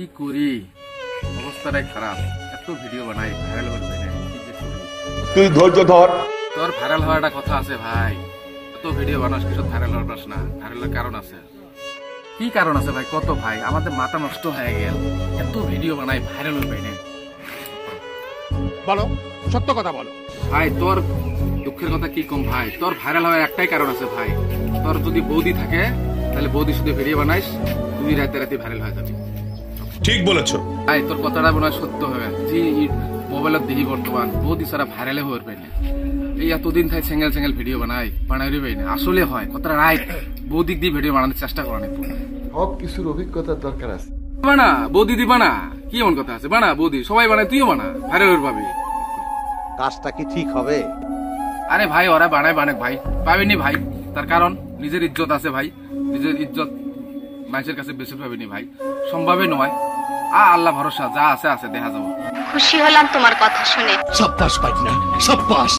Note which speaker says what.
Speaker 1: কি করি, অবস্থাটাই খারাপ। এত ভিডিও বানাই, ভাইরাল হয়ে যায় না, কি যে করি।
Speaker 2: তুই ধৈর্য ধর।
Speaker 1: তোর ভাইরাল হওয়াটা কথা আছে ভাই, এত ভিডিও বানাস কিছু ভাইরাল হওয়ার না। ভাইরালের কারণ আছে। কি কারণ আছে ভাই, কত ভাই, আমাদের মাথা নষ্ট হয়ে গেল। এত ভিডিও বানাই, ভাইরাল হয়ে যায় না।
Speaker 3: বলো, সত্য কথা বলো
Speaker 1: ভাই। তোর দুঃখের কথা কি কম ভাই, তোর ভাইরাল হওয়ার একটাই কারণ আছে ভাই। তোর যদি বৌদি থাকে তাহলে বৌদি শুধু ভিডিও বানাইস, তুই রাতে রাতে ভাইরাল হয়ে যাবি।
Speaker 2: ঠিক বলেছো
Speaker 1: ভাই তোর কথাটা মনে হয় সত্য হবে। যে মোবাইলত দেখি বর্তমান বৌদি সারা ভাইরালে হয়ে পাই না। এই এতদিন থাই সিঙ্গেল ভিডিও বানাই পাই না। আসলে হয় কথাটা রাইট, বৌদিক দিয়ে ভিডিও বানানোর চেষ্টা করা নেই।
Speaker 4: সব কিছুর অভিজ্ঞতার দরকার আছে।
Speaker 1: বানা বৌদি দি বানা, কি এমন কথা আছে? বানা বৌদি, সবাই বানায়, তুইও বানা, ভাইরাল হয়ে পাবি।
Speaker 5: কাজটা কি ঠিক হবে?
Speaker 1: আরে ভাই ওরা বানায় ভাই, পাবেনি ভাই। তার কারণ নিজের ইজ্জত আছে ভাই, নিজের ইজ্জত মানুষের কাছে বেশি পাবেনি ভাই, সম্ভবই নয়। আল্লাহ ভরসা, যা আছে আছে, দেখা যাবো।
Speaker 6: খুশি হলাম তোমার কথা শুনে।
Speaker 3: সাব্বাস পাই না, সাব্বাস।